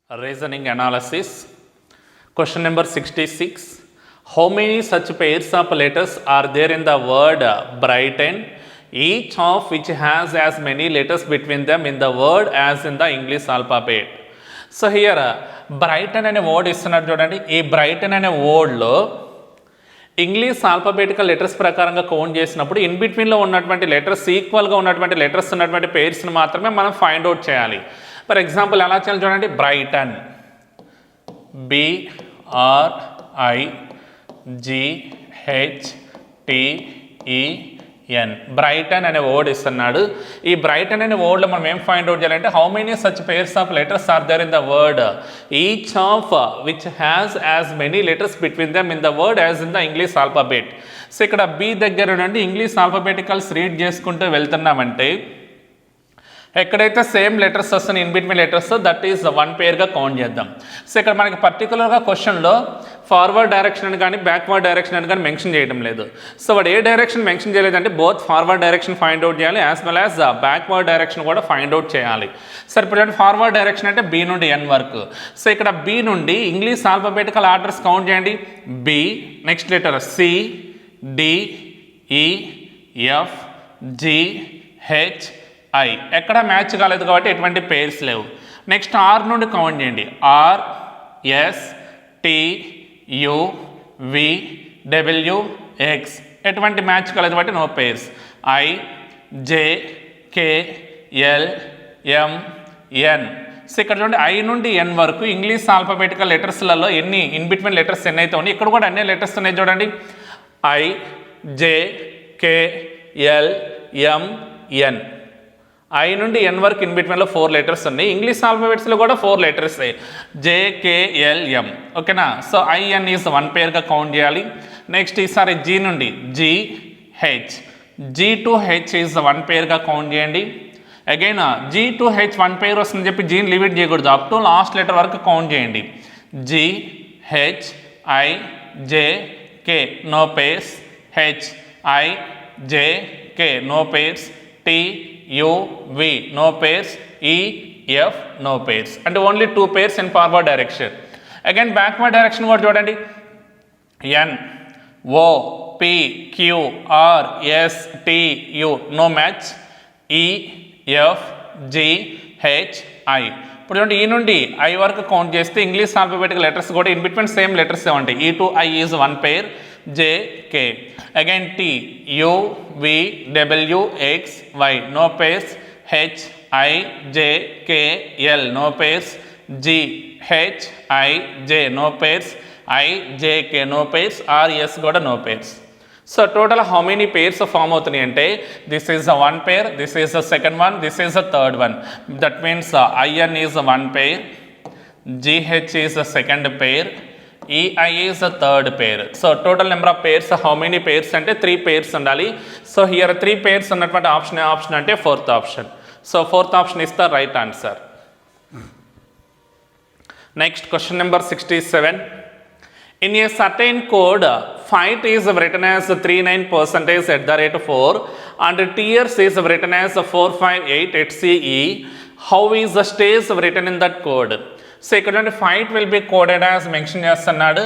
Reasoning analysis. Question number 66. How many such pairs of letters are there in the word Brighton, each of which has as many letters between them in the word as in the English alphabet? So here Brighton అనే word ఇస్తున్నారు చూడండి. ఈ Brighton అనే వర్డ్లో English alphabetical letters ప్రకారంగా count చేసినప్పుడు in బిట్వీన్లో ఉన్నటువంటి లెటర్స్ ఈక్వల్గా ఉన్నటువంటి లెటర్స్ ఉన్నటువంటి పేర్స్ని మాత్రమే మనం ఫైండ్ అవుట్ చేయాలి. ఫర్ ఎగ్జాంపుల్ ఎలా చేయాలి చూడండి. బ్రైటన్, BRIGHTEN, బ్రైటన్ అనే వర్డ్ ఇస్తున్నాడు. ఈ బ్రైటన్ అనే వర్డ్లో మనం ఏం ఫైండ్ అవుట్ చేయాలంటే how many such pairs of letters are there in the word, each of which has as many letters between them in the word as in the English alphabet. So ఇక్కడ B దగ్గర నుండి English alphabeticals read చేసుకుంటూ వెళ్తున్నామంటే ఎక్కడైతే same letters వస్తున్నాయి in between letters that is one పేర్గా count చేద్దాం. So ఇక్కడ మనకి పర్టికులర్గా క్వశ్చన్లో ఫార్వర్డ్ డైరెక్షన్ అని కానీ బ్యాక్వర్డ్ డైరెక్షన్ అని కానీ మెన్షన్ చేయడం లేదు. సో వాడు ఏ డైరెక్షన్ మెన్షన్ చేయలేదంటే both forward direction find out చేయాలి as well as backward direction కూడా ఫైండ్ అవుట్ చేయాలి. సరే ఇప్పుడు ఫార్వర్డ్ డైరెక్షన్ అంటే బి నుండి ఎన్ వరకు. సో ఇక్కడ బి నుండి ఇంగ్లీష్ ఆల్ఫాబెటికల్ ఆర్డర్స్ కౌంట్ చేయండి. B, next letter C, D, E, F, G, H, I. ఎక్కడ మ్యాచ్ కాలేదు కాబట్టి ఎటువంటి పేర్స్ లేవు. నెక్స్ట్ ఆర్ నుండి కౌంట్ చేయండి. R, S, T, U, V, W, X. ఎటువంటి మ్యాచ్ కాలేదు కాబట్టి no pairs. I, J, K, L, M, N. So ఇక్కడ చూడండి ఐ నుండి ఎన్ వరకు ఇంగ్లీష్ ఆల్ఫాబెటికల్ లెటర్స్లలో ఎన్ని ఇన్ బిట్వీన్ లెటర్స్ ఎన్ని అయితే ఉన్నాయి ఇక్కడ కూడా అన్ని లెటర్స్ ఉన్నాయి చూడండి. I, J, K, L, M, N. I నుండి ఎన్ వరకు ఇన్ బిట్వీన్లో 4 లెటర్స్ ఉన్నాయి. ఇంగ్లీష్ ఆల్ఫాబెట్స్లో కూడా 4 లెటర్స్ JKLM. ఓకేనా. సో ఐఎన్ ఈజ్ వన్ పేర్గా కౌంట్ చేయాలి. నెక్స్ట్ ఈసారి జీ నుండి GH, G to H is one పేర్గా కౌంట్ చేయండి. Again G to H one pair వస్తుందని చెప్పి జీని లిమిట్ చేయకూడదు, అప్ టు లాస్ట్ లెటర్ వరకు కౌంట్ చేయండి. GHIJK no pairs, HIJK no pairs, TUV no pairs, EF no pairs, and only 2 pairs in forward direction. Again backward direction కూడా చూడండి. N, O, P, Q, R, S, T, U no match. E, F, G, H, I. ఇప్పుడు చూడండి ఈ నుండి I వరకు count చేస్తే English alphabetical letters కూడా in between same letters ఉంటాయి. E to I is one pair, J, K. Again T, U, V, W, X, Y no pairs. H, I, J, K, L no pairs. G, H, I, J no pairs. I, J, K no pairs. R, S కూడా no pairs. So total how many pairs form అవుతున్నాయి అంటే this is a one pair, this is a second one, this is a third one. That means IN is one pair, GH is a second pair, EI is a third pair. So total number of pairs how many pairs అంటే 3 pairs ఉండాలి. So here 3 pairs ఉన్నటువంటి option అంటే 4th option. So 4th option is the right answer. Next question number 67. In a certain code, fight is written as 39% @4 and tears is written as 458 How is the stays written in that code? So ఇక్కడ fight will be coded as mention చేస్తున్నాడు,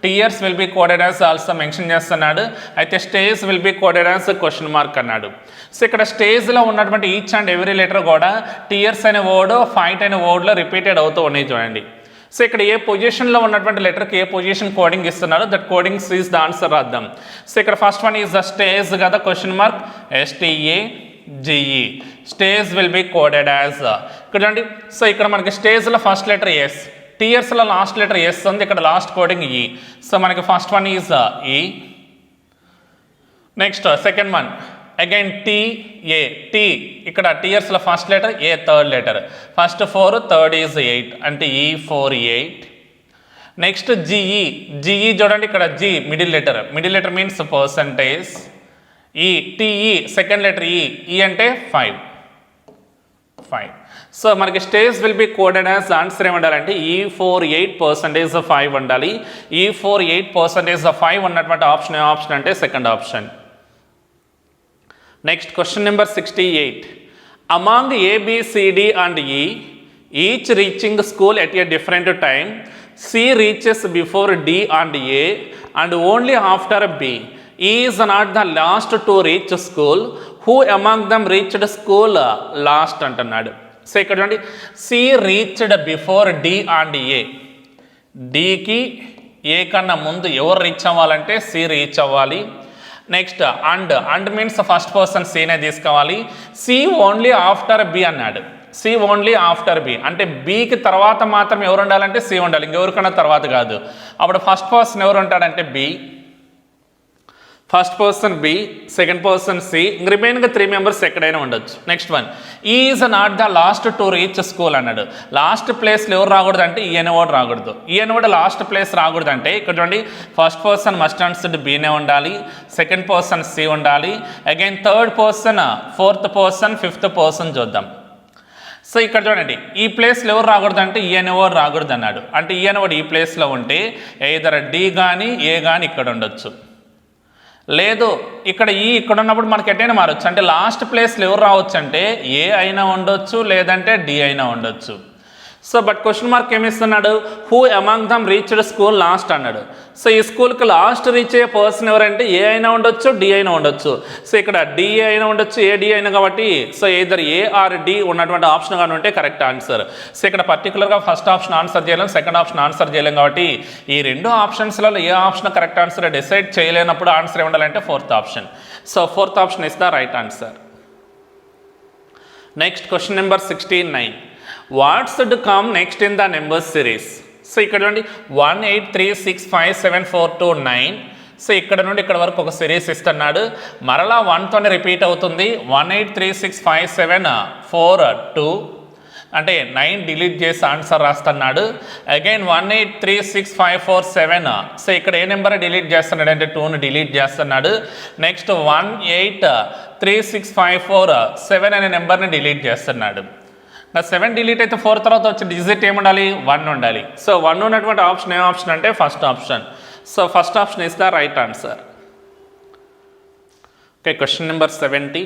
tears will be coded as also mention చేస్తున్నాడు, అయితే stays will be coded as question mark అన్నాడు. So ఇక్కడ స్టేజ్లో ఉన్నటువంటి each and every letter కూడా tears అనే వర్డ్ ఫైట్ అనే వర్డ్లో రిపీటెడ్ అవుతూ ఉన్నాయి చూడండి. సో ఇక్కడ ఏ పొజిషన్లో ఉన్నటువంటి లెటర్కి ఏ పొజిషన్ కోడింగ్ ఇస్తున్నారో that codings is the answer రాద్దాం. సో ఇక్కడ first one is the stage కదా question mark STAGE. Stage will be coded as ఇక్కడ చూడండి. సో ఇక్కడ మనకి స్టేజ్లో ఫస్ట్ లెటర్ ఎస్, టీయర్స్లో లాస్ట్ లెటర్ ఎస్ ఉంది, ఇక్కడ లాస్ట్ కోడింగ్ ఈ. సో మనకి first one is E. Next second one again TA, T ఇక్కడ టీయర్స్లో first letter A, third letter, first 4, third is 8 అంటే E48. నెక్స్ట్ GE చూడండి ఇక్కడ G middle letter means percentage. TE second letter E అంటే 5. So మనకి stage will be coded as answer ఏమంటారంటే E48% 5 ఉండాలి. E48% 5 ఉన్నటువంటి ఆప్షన్ అంటే second option. Next question number 68. Among A, B, C, D and E, each reaching school at a different time. C reaches before D and A and only after B. Is not the last to reach school. Who among them reached school last అంటున్నాడు. So ఇక్కడ చూడండి, C reached before D and A. డికి A కన్నా ముందు ఎవరు reach అవ్వాలంటే C reach అవ్వాలి. Next and means first person సీనే తీసుకోవాలి. సి ఓన్లీ ఆఫ్టర్ బి అన్నాడు. సి ఓన్లీ ఆఫ్టర్ బి అంటే బికి తర్వాత మాత్రం ఎవరు ఉండాలంటే సి ఉండాలి, ఇంకెవరికన్నా తర్వాత కాదు. అప్పుడు ఫస్ట్ పర్సన్ ఎవరు ఉంటాడంటే B, first person B, second person C, remaining 3 members ఎక్కడైనా ఉండొచ్చు. Next one, is not the last to reach school అన్నాడు. లాస్ట్ ప్లేస్లో ఎవరు రాకూడదు అంటే ఈయన కూడా రాకూడదు. ఈయన కూడా లాస్ట్ ప్లేస్ రాకూడదు అంటే ఇక్కడ చూడండి, ఫస్ట్ పర్సన్ మస్ట్ ఆన్సర్డ్ బీనే ఉండాలి, సెకండ్ పర్సన్ సి ఉండాలి, again third person, fourth person, fifth person చూద్దాం. సో ఇక్కడ చూడండి, ఈ ప్లేస్లో ఎవరు రాకూడదు అంటే ఈయన ఎవరు రాకూడదు అన్నాడు. అంటే ఈయన కూడా ఈ ప్లేస్లో ఉంటే ఎయిదర్ డి కానీ ఏ కానీ ఇక్కడ ఉండొచ్చు. లేదు ఇక్కడ ఇక్కడ ఉన్నప్పుడు మనకి ఎటైనా మారచ్చు. అంటే లాస్ట్ ప్లేస్లో ఎవరు రావచ్చు అంటే ఏ అయినా ఉండొచ్చు, లేదంటే డి అయినా ఉండొచ్చు. సో బట్ క్వశ్చన్ మార్క్ ఏమిస్తున్నాడు, who among them reached school last అన్నాడు. సో ఈ స్కూల్కి లాస్ట్ రీచ్ అయ్యే పర్సన్ ఎవరంటే ఏ అయినా ఉండొచ్చు, డి అయినా ఉండొచ్చు. సో ఇక్కడ డి అయినా ఉండొచ్చు, ఏ డి అయినా కాబట్టి so either A or D ఉన్నటువంటి ఆప్షన్ కానీ ఉంటే కరెక్ట్ ఆన్సర్. సో ఇక్కడ పర్టికులర్గా ఫస్ట్ ఆప్షన్ ఆన్సర్ చేయలేం, సెకండ్ ఆప్షన్ ఆన్సర్ చేయలేం కాబట్టి ఈ 2 ఆప్షన్స్లలో ఏ ఆప్షన్ కరెక్ట్ ఆన్సర్ డిసైడ్ చేయలేనప్పుడు ఆన్సర్ ఏముండాలంటే fourth option. So fourth option is the right answer. Next question number 69. What should come next in the number series? So ఇక్కడ నుండి 1 8 3 6 5 7 4 2 9. సో ఇక్కడ నుండి ఇక్కడ వరకు ఒక సిరీస్ ఇస్తున్నాడు. మరలా 1తోనే రిపీట్ అవుతుంది. 1 8 3 6 5 7 4 2 అంటే 9 డిలీట్ చేసి ఆన్సర్ రాస్తున్నాడు. అగైన్ 1 8 3 6 5 4 7. సో ఇక్కడ ఏ నెంబర్ డిలీట్ చేస్తున్నాడు అంటే 2ను డిలీట్ చేస్తున్నాడు. నెక్స్ట్ 1 8 3 6 5 4 7 అనే నెంబర్ని డిలీట్ చేస్తున్నాడు. 7 డిలీట్ అయితే 4 తర్వాత వచ్చే డిజిట్ ఏముండాలి, 1 ఉండాలి. సో 1 ఉన్నటువంటి ఆప్షన్ ఏ ఆప్షన్ అంటే first option. So first option is the right answer. Okay, question number 70.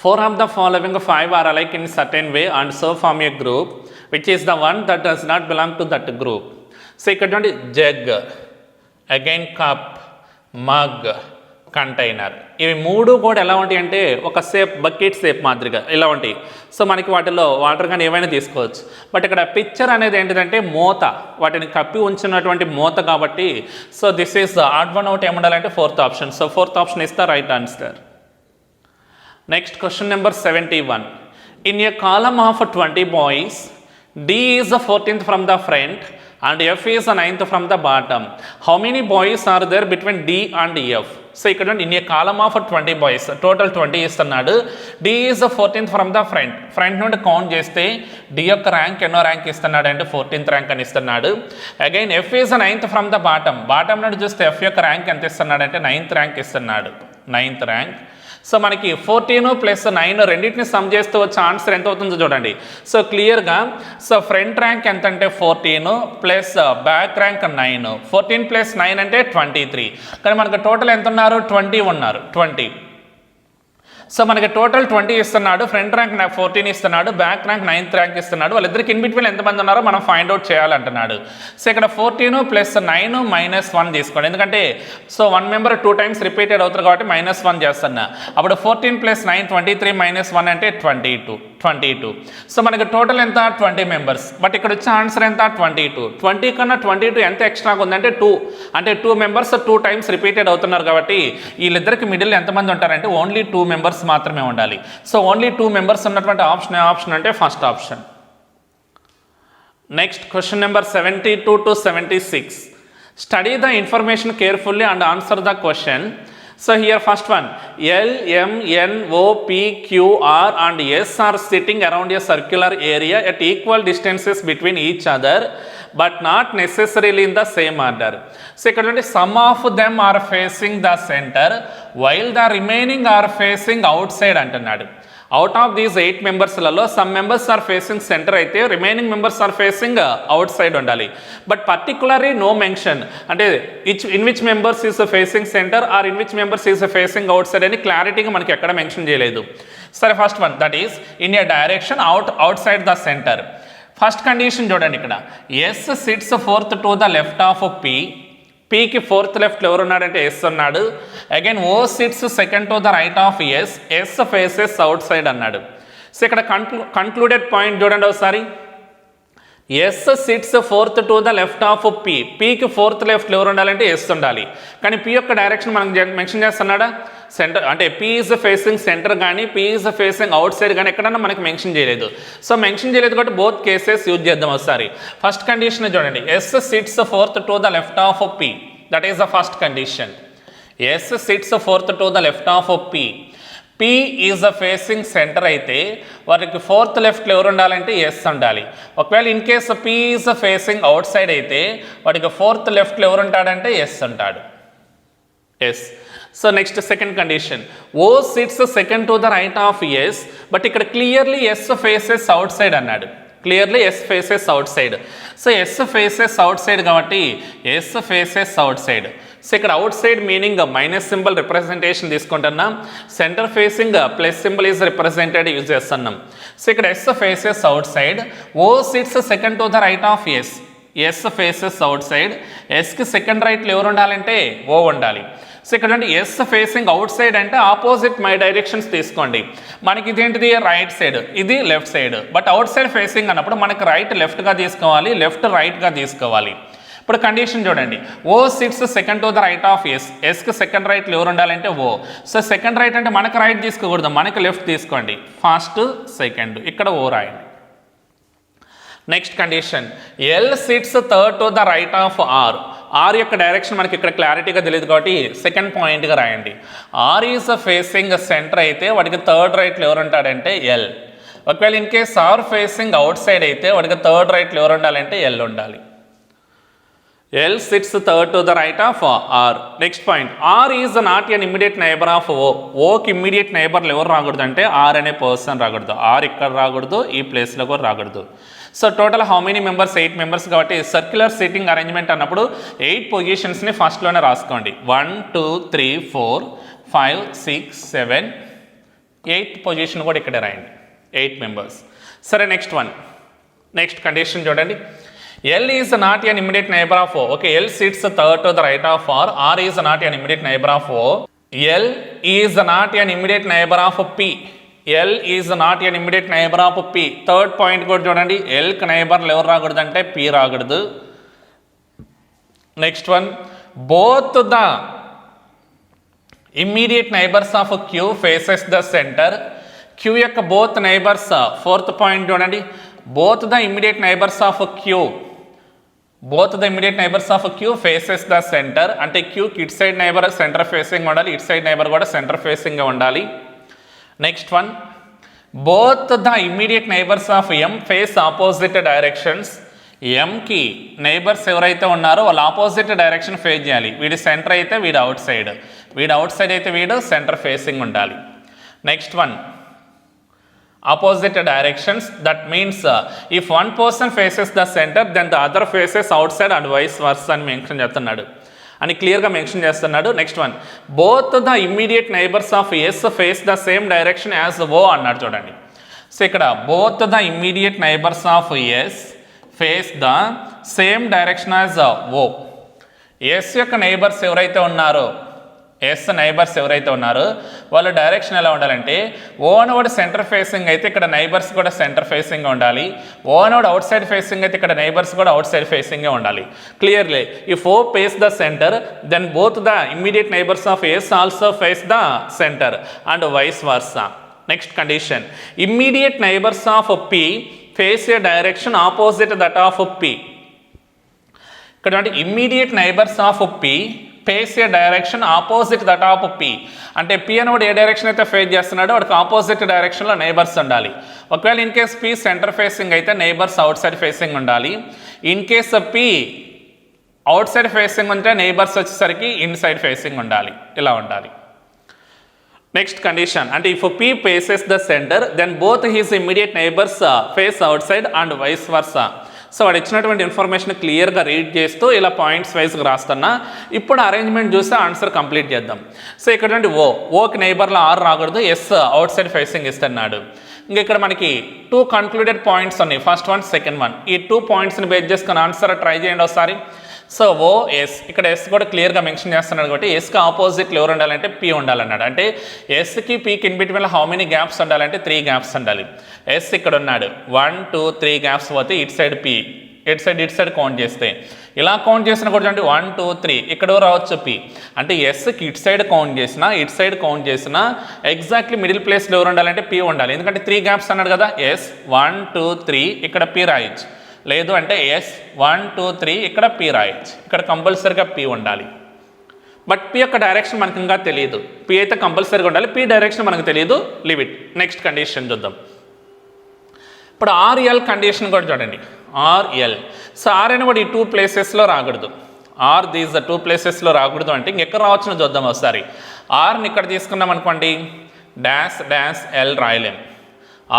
4 of the following 5 are alike in certain way and so form a group which is the one that does not belong to that group. So ఇక్కడ చూడండి, jug, again cup, mug, container, ఇవి 3 కూడా ఎలా ఉంటాయి అంటే ఒక సేప్ bucket సేప్ మాదిరిగా ఇలా ఉంటాయి. సో మనకి వాటిలో వాటర్ కానీ ఏమైనా తీసుకోవచ్చు. బట్ ఇక్కడ పిక్చర్ అనేది ఏంటిదంటే మూత, వాటిని కప్పి ఉంచినటువంటి మూత కాబట్టి so this is odd one out ఏముండాలంటే fourth option. So fourth option is the right answer. Next question number 71. In a column of 20 boys, D is the 14th from the front and F is the 9th from the bottom. How many boys are there between D and F? సో ఇక్కడ in a column of 20 boys, total 20 ఇస్తున్నాడు. D is the 14th from the front. Front నుండి count చేస్తే D యొక్క rank ఎన్నో rank ఇస్తున్నాడు అంటే 14th rank అని ఇస్తున్నాడు. Again F is the 9th from the bottom. Bottom నుండి చూస్తే F యొక్క ర్యాంక్ ఎంత ఇస్తున్నాడు అంటే 9th ర్యాంక్ ఇస్తున్నాడు, 9th ర్యాంక్. సో మనకి 14 ప్లస్ 9 రెండింటిని సమ్ చేస్తూ వచ్చే ఆన్సర్ ఎంత అవుతుందో చూడండి. సో క్లియర్గా సో ఫ్రంట్ ర్యాంక్ ఎంత అంటే 14 ప్లస్ బ్యాక్ ర్యాంక్ 9. 14 ప్లస్ 9 అంటే 23. కానీ మనకు టోటల్ ఎంత ఉన్నారు, 20 ఉన్నారు, 20. సో మనకి టోటల్ 20 ఇస్తున్నాడు, ఫ్రంట్ ర్యాంక్ 14 ఇస్తున్నాడు, బ్యాక్ ర్యాంక్ 9th ర్యాంక్ ఇస్తున్నాడు. వాళ్ళిద్దరికి ఇన్ బిట్వీన్ ఎంతమంది ఉన్నారో మనం ఫైండ్ అవుట్ చేయాలంటున్నాడు. సో ఇక్కడ 14 ప్లస్ 9 మైనస్ 1 తీసుకోండి, ఎందుకంటే సో 1 మెంబర్ 2 టైమ్స్ రిపీటెడ్ అవుతారు కాబట్టి -1 చేస్తున్నా. అప్పుడు 14 ప్లస్ 9 23 మైనస్ 1 అంటే 22. సో మనకి టోటల్ ఎంత 20 మెంబర్స్. బట్ ఇక్కడ వచ్చే ఆన్సర్ ఎంత 22. 20 కన్నా 22 ఎంత ఎక్స్ట్రాగా ఉందంటే 2. అంటే 2 మెంబర్స్ 2 టైమ్స్ రిపీటెడ్ అవుతున్నారు కాబట్టి వీళ్ళిద్దరికి మిడిల్ ఎంతమంది ఉంటారంటే ఓన్లీ 2 మెంబర్స్ మాత్రమే ఉండాలి. సో ఓన్లీ 2 మెంబర్స్ ఉన్నటువంటి ఆప్షన్ అంటే first option. Next question number 72 to 76. Study the information carefully and answer the question. So here first one, L, M, N, O, P, Q, R and S are sitting around a circular area at equal distances between each other but not necessarily in the same order. So ఇక్కడ నుండి some of them are facing the center while the remaining are facing outside అంటున్నాడు. Out of these 8 మెంబర్స్లలో some members are facing centre అయితే remaining members are facing outside ఉండాలి. But particularly no mention అంటే in which members is facing centre are in which members is facing outside అని క్లారిటీగా మనకి ఎక్కడ mention చేయలేదు. సరే first one, that is in a direction outside the centre. First condition చూడండి ఇక్కడ S sits fourth to the left of P, పీకి fourth left ఎవరు ఉన్నాడంటే ఎస్ అన్నాడు. Again O sits second to the right of S, S faces outside అన్నాడు. So ఇక్కడ concluded point చూడండి ఒకసారి. S sits fourth to the left of P, పీకి fourth left ఎవరు ఉండాలంటే ఎస్ ఉండాలి. కానీ పి యొక్క డైరెక్షన్ మనకు మెన్షన్ చేస్తున్నాడా, సెంటర్ అంటే పి ఈజ్ ఫేసింగ్ సెంటర్ కానీ P is facing out side కానీ ఎక్కడన్నా మనకి మెన్షన్ చేయలేదు. సో మెన్షన్ చేయలేదు కాబట్టి బోత్ కేసెస్ యూజ్ చేద్దాం ఒకసారి. ఫస్ట్ కండిషన్ చూడండి, S sits fourth to the left of P, that is the first condition. S sits fourth to the left of P, P is the facing centre అయితే వారికి fourth లెఫ్ట్లో ఎవరు ఉండాలంటే S ఉండాలి. ఒకవేళ in case P is facing outside అయితే వాడికి fourth లెఫ్ట్లో ఎవరు ఉంటాడంటే ఎస్ ఉంటాడు. S. So next second condition, O sits second to the right of yes, but ఇక్కడ clearly S faces outside అన్నాడు. Clearly S faces outside. So S faces outside కాబట్టి S faces outside. So ఇక్కడ outside meaning minus symbol representation తీసుకుంటున్నాం, centre facing plus symbol is represented use చేస్తున్నాం. So ఇక్కడ S faces outside, O sits second to the right of S, S faces outside, ఎస్కి second రైట్లో ఎవరు ఉండాలంటే O ఉండాలి. So ఇక్కడ S facing out side అంటే opposite my directions తీసుకోండి. మనకి ఇదేంటిది రైట్ సైడ్, ఇది left side, but out side facing అన్నప్పుడు మనకి రైట్ లెఫ్ట్గా తీసుకోవాలి, లెఫ్ట్ రైట్గా తీసుకోవాలి. ఇప్పుడు కండిషన్ చూడండి, O sits second to the right of S, ఎస్కి సెకండ్ రైట్లో ఎవరు ఉండాలంటే ఓ. సో సెకండ్ రైట్ అంటే మనకు రైట్ తీసుకోకూడదు, మనకి లెఫ్ట్ తీసుకోండి, ఫస్ట్ సెకండ్, ఇక్కడ ఓ రాయండి. Next condition, L sits third to the right of R, R యొక్క డైరెక్షన్ మనకి ఇక్కడ క్లారిటీగా తెలియదు కాబట్టి సెకండ్ పాయింట్గా రాయండి. ఆర్ ఈజ్ ఫేసింగ్ సెంటర్ అయితే వాడికి థర్డ్ రైట్లో ఎవరు ఉంటాడంటే ఎల్. ఒకవేళ in case R facing outside అయితే వాడికి థర్డ్ రైట్లో ఎవరు ఉండాలంటే ఎల్ ఉండాలి. L sits third to the right of R. Next point, R is not an immediate neighbour of O, ఓకి ఇమ్మీడియట్ నైబర్లు ఎవరు రాకూడదు అంటే ఆర్ అనే పర్సన్ రాకూడదు, ఆర్ ఇక్కడ రాకూడదు, ఈ ప్లేస్లో కూడా రాకూడదు. So total how many members, 8 members కాబట్టి సర్క్యులర్ సీటింగ్ అరేంజ్మెంట్ అన్నప్పుడు 8 పొజిషన్స్ని ఫస్ట్లోనే రాసుకోండి. 1 2 3 4 5 6 7 8 పొజిషన్ కూడా ఇక్కడే రాయండి, 8 మెంబర్స్. సరే నెక్స్ట్ వన్, నెక్స్ట్ కండిషన్ చూడండి, L is not an immediate neighbour of O. Okay, L sits third to the right of R, R is not an immediate neighbour of O, L is not an immediate neighbour of P, L is not an immediate neighbour of P. Third point కూడా చూడండి, ఎల్కి నైబర్లు ఎవరు రాకూడదు అంటే P రాకూడదు. Next one, both the immediate neighbours of Q faces the centre, Q యొక్క both neighbours, fourth point చూడండి, both the immediate neighbours of Q, both the immediate neighbours of Q faces the centre అంటే క్యూకి ఇట్ side neighbour centre facing ఉండాలి, ఇట్ side neighbour కూడా centre facing ఉండాలి. Next one, both the immediate neighbours of M face opposite directions, ఎంకి neighbours ఎవరైతే ఉన్నారో వాళ్ళు ఆపోజిట్ డైరెక్షన్ ఫేస్ చేయాలి. వీడి సెంటర్ అయితే వీడు అవుట్ సైడ్, వీడు అవుట్ సైడ్ అయితే వీడు సెంటర్ ఫేసింగ్ ఉండాలి. Next one, opposite directions, that means if one person faces the center then the other faces outside and vice versa అని మెన్షన్ చేస్తున్నాడు అని క్లియర్గా మెన్షన్ చేస్తున్నాడు. Next one, both the immediate neighbours of S face the same direction as O అన్నాడు చూడండి. So ఇక్కడ both the immediate neighbours of S face the same direction as O. S యొక్క neighbours ఎవరైతే ఉన్నారో, ఎస్ నైబర్స్ ఎవరైతే ఉన్నారో వాళ్ళ direction ఎలా ఉండాలంటే ఓ అనోడ్ సెంటర్ ఫేసింగ్ అయితే ఇక్కడ నైబర్స్ కూడా సెంటర్ ఫేసింగ్ ఉండాలి, ఓ అనోడ్ అవుట్ సైడ్ ఫేసింగ్ అయితే ఇక్కడ నైబర్స్ కూడా అవుట్ సైడ్ ఫేసింగే ఉండాలి. Clearly if O face the centre then both the immediate neighbours of S also face the centre and vice versa. Next condition, immediate neighbours of P face a direction opposite that of P. ఇక్కడ immediate neighbours of P face a direction opposite that of P అంటే P అనేవాడు a direction అయితే face చేస్తున్నాడో వాడికి opposite డైరెక్షన్లో neighbours ఉండాలి. ఒకవేళ in case P centre facing అయితే నైబర్స్ అవుట్ సైడ్ ఫేసింగ్ ఉండాలి. In case P outside facing ఉంటే నైబర్స్ వచ్చేసరికి ఇన్ సైడ్ ఫేసింగ్ ఉండాలి, ఇలా ఉండాలి. నెక్స్ట్ కండిషన్ అంటే if P faces the centre then both his immediate neighbours face outside and vice versa. So వాడు ఇచ్చినటువంటి information క్లియర్గా రీడ్ చేస్తూ ఇలా పాయింట్స్ వైజ్గా రాస్తున్నా. ఇప్పుడు అరేంజ్మెంట్ చూస్తే ఆన్సర్ కంప్లీట్ చేద్దాం. సో ఇక్కడ ఓ, ఓకి నైబర్లో ఆర్ రాకూడదు, ఎస్ అవుట్ సైడ్ ఫేసింగ్ ఇస్తున్నాడు. ఇంకా ఇక్కడ మనకి 2 కన్క్లూడెడ్ పాయింట్స్ ఉన్నాయి, ఫస్ట్ వన్ సెకండ్ వన్. ఈ 2 పాయింట్స్ని బేస్ చేసుకుని ఆన్సర్ ట్రై చేయండి ఒకసారి. సో ఓఎస్, ఇక్కడ ఎస్ కూడా క్లియర్గా మెన్షన్ చేస్తున్నాడు కాబట్టి ఎస్కి ఆపోజిట్లు ఎవరు ఉండాలంటే పి ఉండాలన్నాడు. అంటే ఎస్కి పీకి in between how many gaps ఉండాలంటే 3 గ్యాప్స్ ఉండాలి. ఎస్ ఇక్కడ ఉన్నాడు, 1 2 3 గ్యాప్స్ పోతే ఇటు సైడ్ పి, ఇటు సైడ్ కౌంట్ చేస్తే ఇలా కౌంట్ చేసినా కూడా చూడండి 1 2 3 ఇక్కడ రావచ్చు పి. అంటే ఎస్కి ఇటు సైడ్ కౌంట్ చేసినా ఇటు సైడ్ కౌంట్ చేసినా ఎగ్జాక్ట్లీ మిడిల్ ప్లేస్లో ఎవరు ఉండాలంటే పి ఉండాలి. ఎందుకంటే 3 గ్యాప్స్ అన్నాడు కదా, ఎస్ 1 2 3 ఇక్కడ పి రాయొచ్చు, లేదు అంటే ఎస్ 1 2 3 ఇక్కడ పి రాయొచ్చు. ఇక్కడ కంపల్సరీగా పి ఉండాలి. బట్ పి యొక్క డైరెక్షన్ మనకు ఇంకా తెలియదు. పి అయితే కంపల్సరీగా ఉండాలి, పి డైరెక్షన్ మనకు తెలియదు. Leave it. నెక్స్ట్ కండిషన్ చూద్దాం. ఇప్పుడు ఆర్ఎల్ కండిషన్ కూడా చూడండి. ఆర్ఎల్, సో ఆర్ అని కూడా ఈ 2 ప్లేసెస్లో రాకూడదు. ఆర్ దీస్ ద 2 ప్లేసెస్లో రాకూడదు అంటే ఇంకెక్కడ రావచ్చునో చూద్దాం ఒకసారి. ఆర్ని ఇక్కడ తీసుకున్నాం అనుకోండి, డాష్ డాష్ ఎల్ రాయలేం.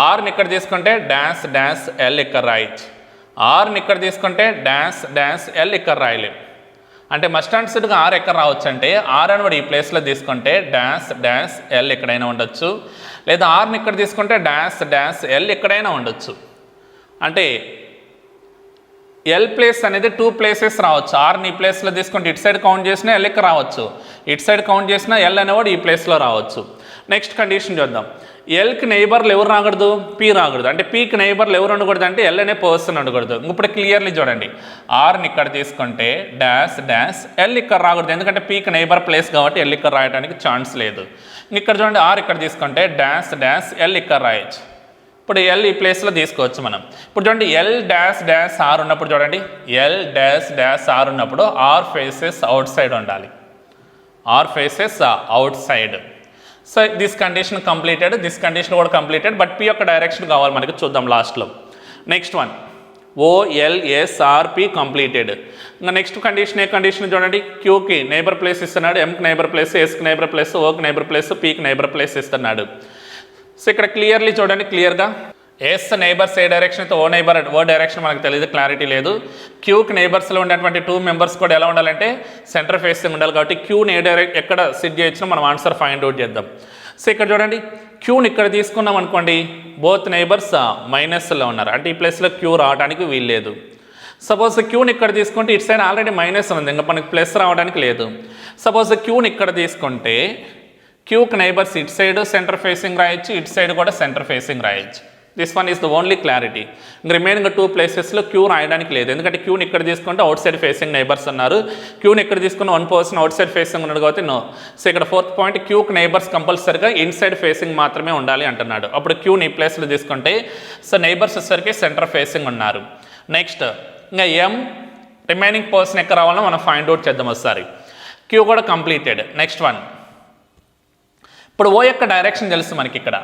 ఆర్ని ఇక్కడ తీసుకుంటే డాష్ డాష్ ఎల్ ఇక్కడ రాయొచ్చు. ఆర్ని ఇక్కడ తీసుకుంటే డాష్ డాష్ ఎల్ ఇక్కడ రాయలేం. అంటే మస్ట్ అండ్ షుడ్గా ఆర్ ఎక్కడ రావచ్చు అంటే ఆర్ అని కూడా ఈ ప్లేస్లో తీసుకుంటే డాష్ డాష్ ఎల్ ఎక్కడైనా ఉండొచ్చు, లేదా ఆర్ని ఇక్కడ తీసుకుంటే డాష్ డాష్ ఎల్ ఎక్కడైనా ఉండొచ్చు. అంటే ఎల్ ప్లేస్ అనేది 2 ప్లేసెస్ రావచ్చు. ఆర్ని ఈ ప్లేస్లో తీసుకుంటే ఇటు సైడ్ కౌంట్ చేసినా ఎల్ ఇక్కడ రావచ్చు, ఇటు సైడ్ కౌంట్ చేసినా ఎల్ అనేవాడు ఈ ప్లేస్లో రావచ్చు. నెక్స్ట్ కండిషన్ చూద్దాం. ఎల్కి నైబర్లు ఎవరు రాకూడదు, పి రాకూడదు. అంటే పీకి నైబర్లు ఎవరు ఉండకూడదు అంటే ఎల్ అనే పర్సన్ ఉండకూడదు. ఇప్పుడు క్లియర్లీ చూడండి, ఆర్ని ఇక్కడ తీసుకుంటే డాష్ డాష్ ఎల్ ఇక్కడ రాకూడదు, ఎందుకంటే పీకి నైబర్ ప్లేస్ కాబట్టి ఎల్ ఇక్కడ రాయడానికి ఛాన్స్ లేదు. ఇక్కడ చూడండి, ఆర్ ఇక్కడ తీసుకుంటే డాష్ డాష్ ఎల్ ఇక్కడ రాయొచ్చు. ఇప్పుడు ఎల్ ఈ ప్లేస్లో తీసుకోవచ్చు మనం. ఇప్పుడు చూడండి, ఎల్ డాష్ డాష్ ఆర్ ఉన్నప్పుడు చూడండి, ఎల్ డాష్ డాష్ ఆర్ ఉన్నప్పుడు ఆర్ ఫేసెస్ అవుట్ సైడ్ ఉండాలి. R faces outside. So this condition completed, this condition కూడా కంప్లీటెడ్. బట్ పి యొక్క డైరెక్షన్ కావాలి మనకి, చూద్దాం లాస్ట్లో. Next one OLSRP completed. ఇంకా నెక్స్ట్ కండిషన్ ఏ కండిషన్ చూడండి, క్యూకి నైబర్ ప్లేస్ ఇస్తున్నాడు, ఎంకి నైబర్ ప్లేస్, ఎస్కి నైబర్ ప్లేస్, ఓకి నైబర్ ప్లేస్, పీకి నైబర్ ప్లేస్ ఇస్తున్నాడు. సో ఇక్కడ క్లియర్లీ చూడండి, క్లియర్గా ఎస్ నైబర్స్ ఏ డైరెక్షన్ అయితే ఓ డైరెక్షన్ మనకు తెలియదు, క్లారిటీ లేదు. క్యూకి నైబర్స్లో ఉన్నటువంటి 2 మెంబర్స్ కూడా ఎలా ఉండాలంటే సెంటర్ ఫేసింగ్ ఉండాలి. కాబట్టి క్యూని ఎక్కడ సిట్ చేయొచ్చినా మనం ఆన్సర్ ఫైండ్ అవుట్ చేద్దాం. సో ఇక్కడ చూడండి, క్యూని ఇక్కడ తీసుకున్నాం అనుకోండి, బోత్ నైబర్స్ మైనస్లో ఉన్నారు, అంటే ఈ ప్లేస్లో క్యూ రావడానికి వీల్లేదు. సపోజ్ క్యూని ఇక్కడ తీసుకుంటే ఇటు సైడ్ ఆల్రెడీ మైనస్ ఉంది, ఇంకా మనకి ప్లస్ రావడానికి లేదు. సపోజ్ క్యూని ఇక్కడ తీసుకుంటే క్యూకి నైబర్స్ ఇటు సైడ్ సెంటర్ ఫేసింగ్ రాయొచ్చు, ఇటు సైడ్ కూడా సెంటర్ ఫేసింగ్ రాయొచ్చు. This one is the only clarity. ఇంక రిమైనింగ్ 2 ప్లేసెస్లో క్యూ రాయడానికి లేదు, ఎందుకంటే క్యూని ఇక్కడ తీసుకుంటే అవుట్ సైడ్ ఫేసింగ్ నైబర్స్ అన్నారు, క్యూని ఇక్కడ తీసుకున్న 1 పర్సన్ అవుట్ సైడ్ ఫేసింగ్ ఉన్నాడు కాబట్టి నో. సో ఇక్కడ 4th పాయింట్, క్యూకి నైబర్స్ కంపల్సరీగా ఇన్సైడ్ ఫేసింగ్ మాత్రమే ఉండాలి అంటున్నాడు. అప్పుడు క్యూని ఈ ప్లేస్లో తీసుకుంటే సో నైబర్స్ వచ్చేసరికి సెంటర్ ఫేసింగ్ ఉన్నారు. నెక్స్ట్ ఇంకా ఎం రిమైనింగ్ పర్సన్ ఎక్కడ రావాలో మనం ఫైండ్ అవుట్ చేద్దాం ఒకసారి. క్యూ కూడా కంప్లీటెడ్. నెక్స్ట్ వన్, ఇప్పుడు ఓ యొక్క డైరెక్షన్ తెలుసు మనకి. ఇక్కడ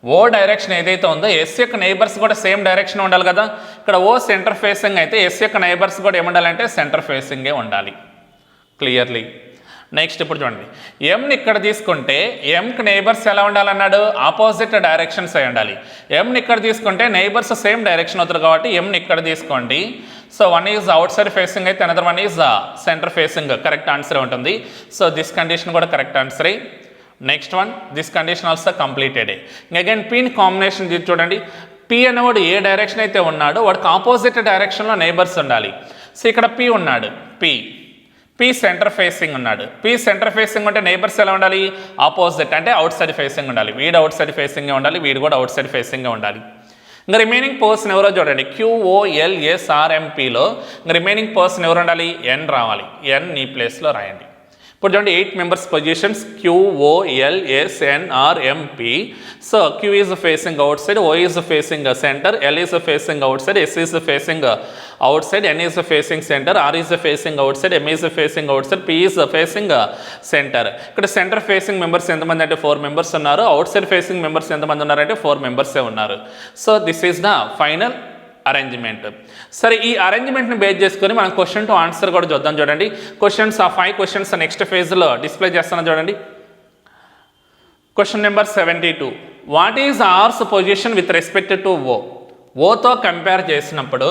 ఓ డైరెక్షన్ ఏదైతే ఉందో ఎస్ యొక్క నైబర్స్ కూడా సేమ్ డైరెక్షన్ ఉండాలి కదా. ఇక్కడ ఓ సెంటర్ ఫేసింగ్ అయితే ఎస్ యొక్క నైబర్స్ కూడా ఏముండాలంటే సెంటర్ ఫేసింగే ఉండాలి, క్లియర్లీ. నెక్స్ట్ ఇప్పుడు చూడండి, ఎంని ఇక్కడ తీసుకుంటే ఎంకి నైబర్స్ ఎలా ఉండాలన్నాడు, ఆపోజిట్ డైరెక్షన్స్ అయి ఉండాలి. ఎంని ఇక్కడ తీసుకుంటే నైబర్స్ సేమ్ డైరెక్షన్ అవుతారు కాబట్టి ఎంని ఇక్కడ తీసుకోండి. So one is outside facing అయితే another one is centre facing. Correct answer ఉంటుంది. సో దిస్ కండిషన్ కూడా కరెక్ట్ ఆన్సరే. Next one, this condition also completed. Again పీని కాంబినేషన్ చూడండి, పి అనేవాడు ఏ డైరెక్షన్ అయితే ఉన్నాడో వాడికి ఆపోజిట్ డైరెక్షన్లో నైబర్స్ ఉండాలి. సో ఇక్కడ పి ఉన్నాడు, పి సెంటర్ ఫేసింగ్ ఉన్నాడు. పి సెంటర్ ఫేసింగ్ ఉంటే నైబర్స్ ఎలా ఉండాలి, ఆపోజిట్ అంటే అవుట్ సైడ్ ఫేసింగ్ ఉండాలి. వీడు అవుట్ సైడ్ ఫేసింగ్గా ఉండాలి, వీడు కూడా అవుట్ సైడ్ ఫేసింగ్గా ఉండాలి. ఇంకా రిమైనింగ్ పర్సన్ ఎవరో చూడండి, QOLSRMPలో ఇంకా రిమైనింగ్ పర్సన్ ఎవరు ఉండాలి, ఎన్ రావాలి. ఎన్ ఈ ప్లేస్లో రాయండి. ఇప్పుడు చూడండి 8 members positions QOLSNRMP. So Q is facing outside, O is facing center, L is facing outside, S is facing outside, N is facing center, R is facing outside, M is facing outside, P is facing center. ఇక్కడ centre facing members ఎంతమంది అంటే 4 members ఉన్నారు, out side facing members ఎంతమంది ఉన్నారంటే 4 మెంబర్సే ఉన్నారు. So this is the final arrangement. సరే, ఈ అరేంజ్మెంట్ని base చేసుకొని మనం క్వశ్చన్ టు ఆన్సర్ కూడా చూద్దాం. చూడండి, క్వశ్చన్స్ ఆ 5 క్వశ్చన్స్ నెక్స్ట్ ఫేజ్లో డిస్ప్లే చేస్తాను చూడండి. Question number 72, what is R's position with respect to O? ఓతో కంపేర్ చేసినప్పుడు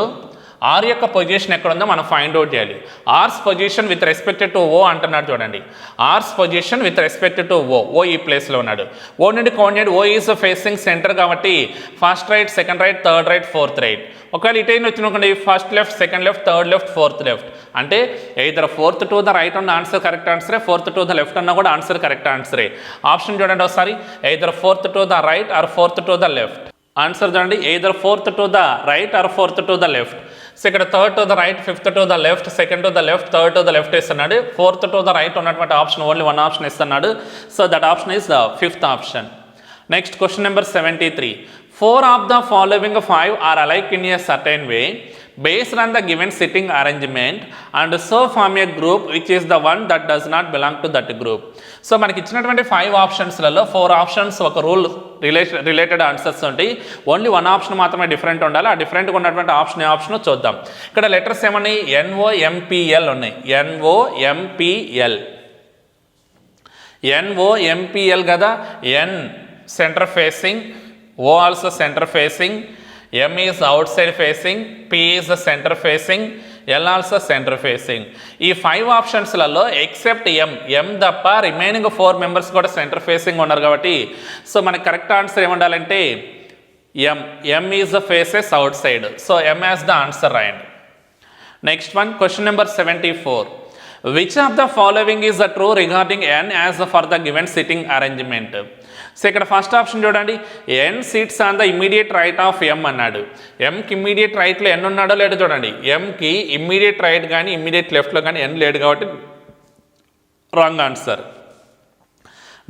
ఆర్ యొక్క పొజిషన్ ఎక్కడ ఉందో మనం ఫైండ్ అవుట్ చేయాలి. R's position with respected to O అంటున్నాడు చూడండి. R's position with respected to O ఈ ప్లేస్లో ఉన్నాడు. ఓ నుండి కౌంట్ చేయండి. ఓ ఈజ్ ఫేసింగ్ సెంటర్ కాబట్టి first right, second right, third right, fourth right. ఒకవేళ ఇటైన్ వచ్చినకండి first left, second left, third left, fourth left అంటే either fourth to the right ఉన్న ఆన్సర్ కరెక్ట్ ఆన్సరే, ఫోర్త్ టు ద లెఫ్ట్ అన్న కూడా answer correct ఆన్సరే. ఆప్షన్ చూడండి ఒకసారి, either fourth to the right or fourth to the left. Answer చూడండి, either fourth to the right or fourth to the left. So ఇక్కడ third to the right, fifth to the left, second to the left, third to the left ఇస్తున్నాడు. Fourth to the right ఉన్నటువంటి option only one option ఇస్తున్నాడు. So that option is the fifth option. Next question number 73. 4 of the following 5 are alike in a certain way based on the given sitting arrangement and so form a group which is the one that does not belong to that group. So మనకి ఇచ్చినటువంటి 5 ఆప్షన్స్లలో 4 options ఒక rule related answers ఉంటాయి. Only one option మాత్రమే different ఉండాలి. ఆ డిఫరెంట్గా ఉన్నటువంటి ఆప్షన్ చూద్దాం. ఇక్కడ లెటర్స్ ఏమన్నాయి? NOMPL ఉన్నాయి. NOMPL కదా. N centre facing, O also center facing, M is outside facing, P is center facing, L also center facing. ఈ 5 ఆప్షన్స్లలో ఎక్సెప్ట్ M తప్ప రిమైనింగ్ 4 మెంబర్స్ కూడా సెంటర్ ఫేసింగ్ ఉన్నారు కాబట్టి సో మనకి కరెక్ట్ ఆన్సర్ ఏముండాలంటే M is the faces outside. So M as the answer రాయండి. Next one question number 74. Which of the following is the true regarding N as for the given sitting arrangement? So ఇక్కడ first option చూడండి, N seats on the immediate right of M అన్నాడు. Mకి immediate రైట్లో N ఉన్నాడో లేదో చూడండి. Mకి immediate right కానీ immediate లెఫ్ట్లో కానీ N లేడు కాబట్టి wrong answer.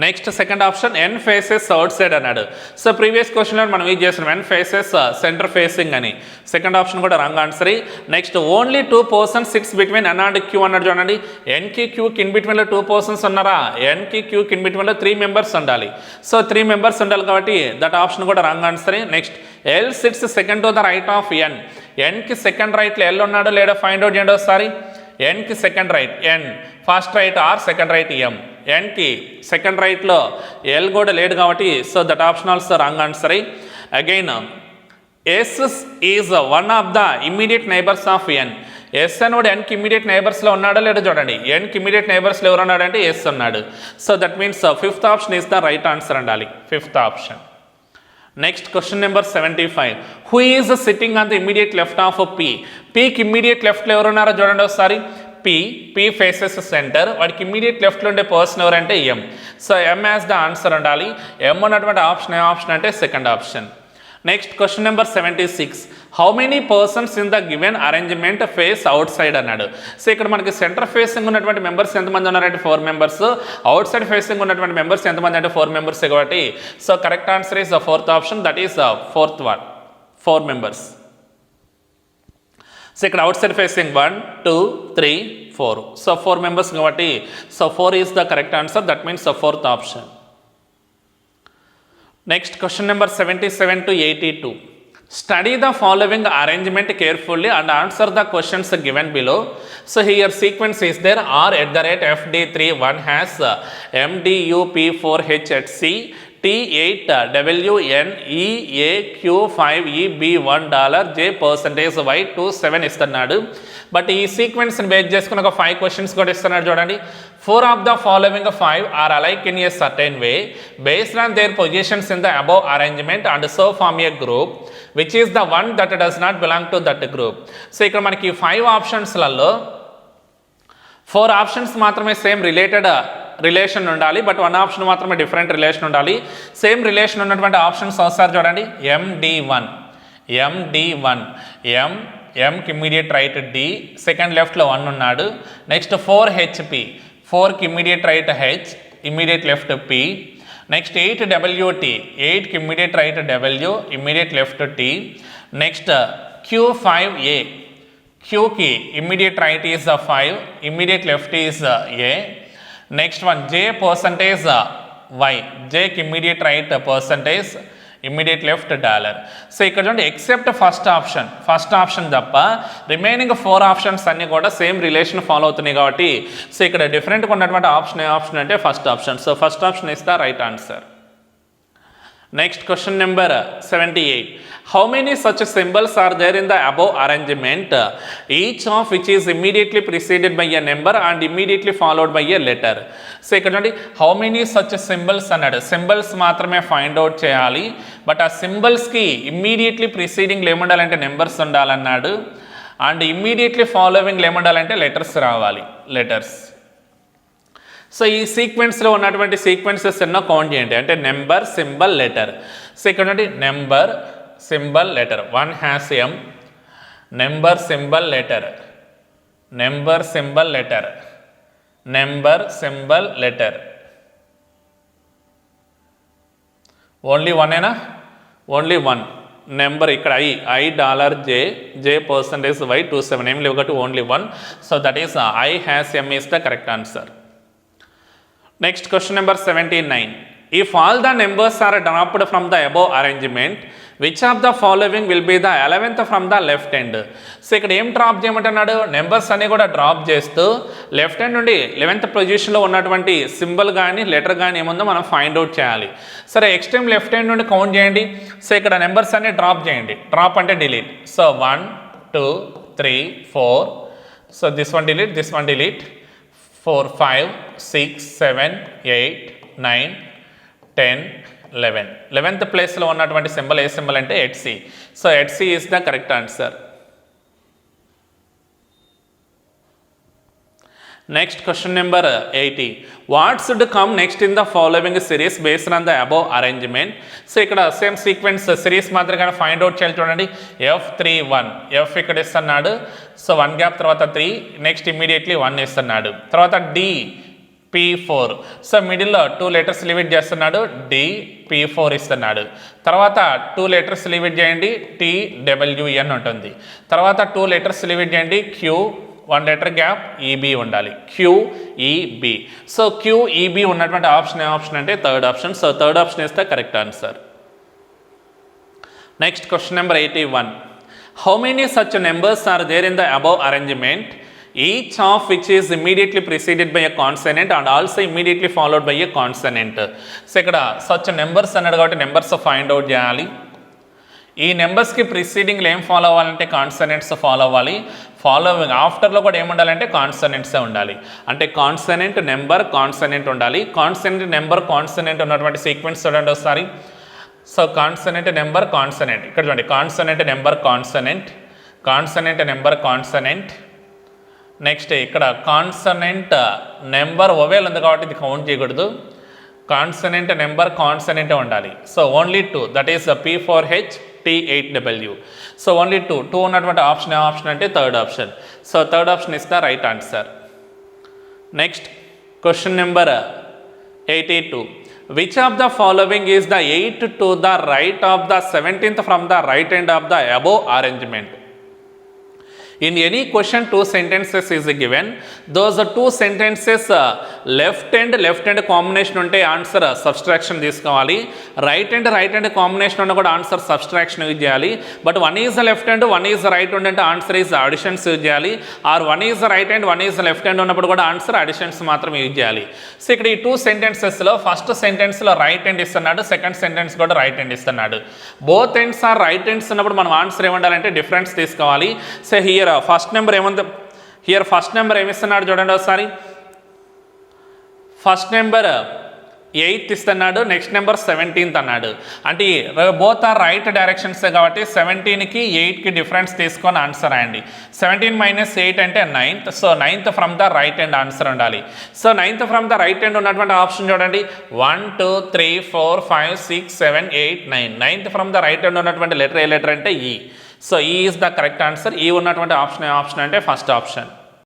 Next second option N faces outside అన్నాడు. సో ప్రీవియస్ క్వశ్చన్లో మనం ఏం చేస్తున్నాం, N ఫేసెస్ సెంటర్ ఫేసింగ్ అని. సెకండ్ ఆప్షన్ కూడా wrong answer. Next only 2 persons sits between N and Q అన్నాడు చూడండి. Nకి Qకి ఇన్ బిట్వీన్లో 2 పర్సన్స్ ఉన్నారా? Nకి Qకి ఇన్ బిట్వీన్లో 3 మెంబర్స్ ఉండాలి. సో 3 మెంబర్స్ ఉండాలి కాబట్టి దట్ ఆప్షన్ కూడా wrong answer. Next L sits second to the right of N. Nకి సెకండ్ రైట్లో L ఉన్నాడో లేదో ఫైండ్ అవుట్ చేయండి ఒకసారి. Nకి second right N, first right or second right M. Nకి సెకండ్ రైట్లో L కూడా లేడు కాబట్టి so that option also wrong answer. Again S is one of the immediate neighbours of N. S అనుడు Nకి ఇమ్మీడియట్ నైబర్స్లో ఉన్నాడో లేదో చూడండి. Nకి ఇమ్మీడియట్ నైబర్స్లో ఎవరు ఉన్నాడంటే S ఉన్నాడు. So that means fifth option is the right answer ఉండాలి, fifth option. Next question number 75. Who is sitting on the immediate left of P? Pకి ఇమ్మీడియట్ లెఫ్ట్లో ఎవరు ఉన్నారో చూడండి ఒకసారి. P ఫేసెస్ సెంటర్, వాడికి ఇమ్మీడియట్ లెఫ్ట్లో ఉండే పర్సన్ ఎవరంటే M. So M as the answer ఉండాలి. M ఉన్నటువంటి ఆప్షన్ ఏ ఆప్షన్ అంటే second option. Next question number 76. How many persons in the given arrangement face outside అన్నాడు. సో ఇక్కడ మనకి సెంటర్ ఫేసింగ్ ఉన్నటువంటి మెంబర్స్ ఎంతమంది ఉన్నారంటే 4 మెంబర్స్. అవుట్ సైడ్ ఫేసింగ్ ఉన్నటువంటి మెంబర్స్ ఎంతమంది అంటే 4 మెంబర్స్ కాబట్టి so correct answer is the fourth option, that is the fourth one, 4 members. So ఇక్కడ outside facing 1 2 3 4. So 4 members కాబట్టి so 4 is the correct answer, that means the fourth option. Next question number 77 to 82. Study the following arrangement carefully and answer the questions given below. So here sequence is there. R@FD3 1 has MDUP4H at C, T8WNEAQ5EB$1 J percentage Y27 ఇస్తున్నాడు. But ఈ సీక్వెన్స్ని base చేసుకుని ఒక 5 questions కూడా ఇస్తున్నాడు చూడండి. 4 of the following 5 are alike in a certain way based on their positions in the above arrangement and so form a group which is the one that does not belong to that group. So ఇక్కడ మనకి 5 ఆప్షన్స్లలో 4 options మాత్రమే same relation ఉండాలి, but 1 option మాత్రమే different relation ఉండాలి. Same relation ఉన్నటువంటి options ఒకసారి చూడండి. MD1 Mకి ఇమ్మీడియట్ రైట్ D, సెకండ్ లెఫ్ట్లో 1 ఉన్నాడు. నెక్స్ట్ 4HP 4కి immediate right H, immediate left P. Next 8WT 8కి immediate right W, immediate left T. Next Q5A Qకి immediate right is 5, immediate left is A. Next one J percentage Y, Jకి immediate right percentage, immediate left $. So ఇక్కడ చూడండి except first option తప్ప remaining 4 options అన్నీ కూడా same relation follow అవుతున్నాయి కాబట్టి so ఇక్కడ డిఫరెంట్గా ఉన్నటువంటి ఆప్షన్ అంటే first option. So first option is the right answer. Next question number 78. How many such symbols are there in the above arrangement, each of which is immediately preceded by a number and immediately followed by a letter? So ఇక్కడ చూడండి how many such symbols అన్నాడు. Symbols మాత్రమే find out చేయాలి, but ఆ సింబల్స్కి immediately ప్రిసీడింగ్లో ఏముండాలంటే numbers ఉండాలన్నాడు, అండ్ ఇమ్మీడియట్లీ ఫాలోవింగ్లో ఏముండాలంటే లెటర్స్ రావాలి, లెటర్స్. సో ఈ సీక్వెన్స్లో ఉన్నటువంటి సీక్వెన్సెస్ ఎన్నో కౌంట్ చేయండి, అంటే నెంబర్, సింబల్, లెటర్. సో ఇక్కడ నుండి number, symbol, letter. 1 has M, number, symbol, letter, number, symbol, letter, number, symbol, letter. Only వనేనా? Only one. నెంబర్ ఇక్కడ I $J percentage Y 27 ఏం లేవు కాబట్టి only one. So that is I has M is the correct answer. Next question number 79. If all the numbers are dropped from the above arrangement, which of the following will be the 11th from the left hand? So ఇక్కడ ఏం drop చేయమంటున్నాడు, numbers అన్ని కూడా drop చేస్తూ left hand నుండి 11th పొజిషన్లో ఉన్నటువంటి symbol కానీ లెటర్ కానీ ఏముందో మనం ఫైండ్ అవుట్ చేయాలి. సరే ఎక్స్ట్రీమ్ లెఫ్ట్ హ్యాండ్ నుండి కౌంట్ చేయండి. సో ఇక్కడ నెంబర్స్ అన్ని డ్రాప్ చేయండి. డ్రాప్ అంటే delete. So 1 2 3 4. So this one delete, this one delete. 4 5 6 7 8 9 10 11. 11th ప్లేస్లో ఉన్నటువంటి సింబల్ ఏ సింబల్ అంటే HC. So HC is the correct answer. Next question number 80. What should come next in the following series based on the above arrangement? So ఇక్కడ same sequence series మాత్రమే find out చేయాలి. చూడండి F3 1, F ఇక్కడ ఇస్తున్నాడు. So 1 gap తర్వాత 3, next immediately 1 ఇస్తున్నాడు. తర్వాత D P4. So మిడిల్లో 2 లెటర్స్ లిమిట్ చేస్తున్నాడు, D P4 ఇస్తున్నాడు. తర్వాత 2 లెటర్స్ లిమిట్ చేయండి, TWN ఉంటుంది. తర్వాత 2 లెటర్స్ లిమిట్ చేయండి, Q, 1 లెటర్ గ్యాప్ EB ఉండాలి, QEB. సో QEB ఉన్నటువంటి ఆప్షన్ ఏ ఆప్షన్ అంటే third option. So third option is the correct answer. Next question number 81. How many such numbers are there in the above arrangement, each of which is immediately preceded by a consonant and also immediately followed by a consonant? So ఇక్కడ such numbers అన్నాడు కాబట్టి numbers find out చేయాలి. ఈ నెంబర్స్కి ప్రిసీడింగ్లో ఏం follow అవ్వాలంటే consonants follow అవ్వాలి. Following ఆఫ్టర్లో కూడా ఏముండాలంటే కాన్సనెంట్సే ఉండాలి. అంటే కాన్సనెంట్, నెంబర్, కాన్సనెంట్ ఉండాలి. కాన్సనెంట్, నెంబర్, కాన్సనెంట్ ఉన్నటువంటి సీక్వెన్స్ చూడండి ఒకసారి. So consonant, number, consonant. ఇక్కడ చూడండి consonant, number, consonant, consonant, number, consonant. Next ఇక్కడ కాన్సనెంట్, నెంబర్, ఒవేల్ ఉంది కాబట్టి ఇది కౌంట్ చేయకూడదు. కాన్సనెంట్, నెంబర్, కాన్సనెంట్ ఉండాలి. So only 2, that is P4H T8W. So only 2 ఉన్నటువంటి ఆప్షన్ ఏ ఆప్షన్ అంటే third option. So third option is the right answer. Next question number 82. Which of the following is the 8th to the right of the 17th from the right end of the above arrangement? In any question 2 sentences is given. Those 2 sentences left hand combination ఉంటే answer subtraction తీసుకోవాలి. Right hand combination ఉన్న కూడా answer subtraction use చేయాలి. But 1 is left hand 1 is right hand అంటే answer is additions use చేయాలి. Or 1 is right hand 1 is left hand ఉన్నప్పుడు కూడా answer additions మాత్రం యూజ్ చేయాలి. సో ఇక్కడ ఈ 2 సెంటెన్సెస్లో ఫస్ట్ సెంటెన్స్లో రైట్ హ్యాండ్ ఇస్తున్నాడు, సెకండ్ సెంటెన్స్ కూడా రైట్ హ్యాండ్ ఇస్తున్నాడు. Both ends are right hands ఉన్నప్పుడు మనం ఆన్సర్ ఏమండాలంటే డిఫరెన్స్ తీసుకోవాలి. సో హియర్ ఫస్ట్ నెంబర్ ఏముంది, హియర్ ఫస్ట్ నెంబర్ ఏమిస్తున్నాడు చూడండి ఒకసారి. ఫస్ట్ నెంబర్ 8th ఇస్తున్నాడు, నెక్స్ట్ నెంబర్ 17th అన్నాడు. అంటే బోత్ ఆర్ రైట్ డైరెక్షన్స్ కాబట్టి 17కి 8కి డిఫరెన్స్ తీసుకొని ఆన్సర్ రాయండి. 17 - 8 అంటే 9th. So 9th from the right hand answer ఉండాలి. So 9th from the right hand ఉన్నటువంటి ఆప్షన్ చూడండి 1 2 3 4 5 6 7 8 9. 9th from the right hand ఉన్నటువంటి లెటర్ ఏ లెటర్ అంటే E. సో ఈ ఈజ్ ద కరెక్ట్ ఆన్సర్. ఈ ఉన్నటువంటి ఆప్షన్ అంటే ఫస్ట్ ఆప్షన్.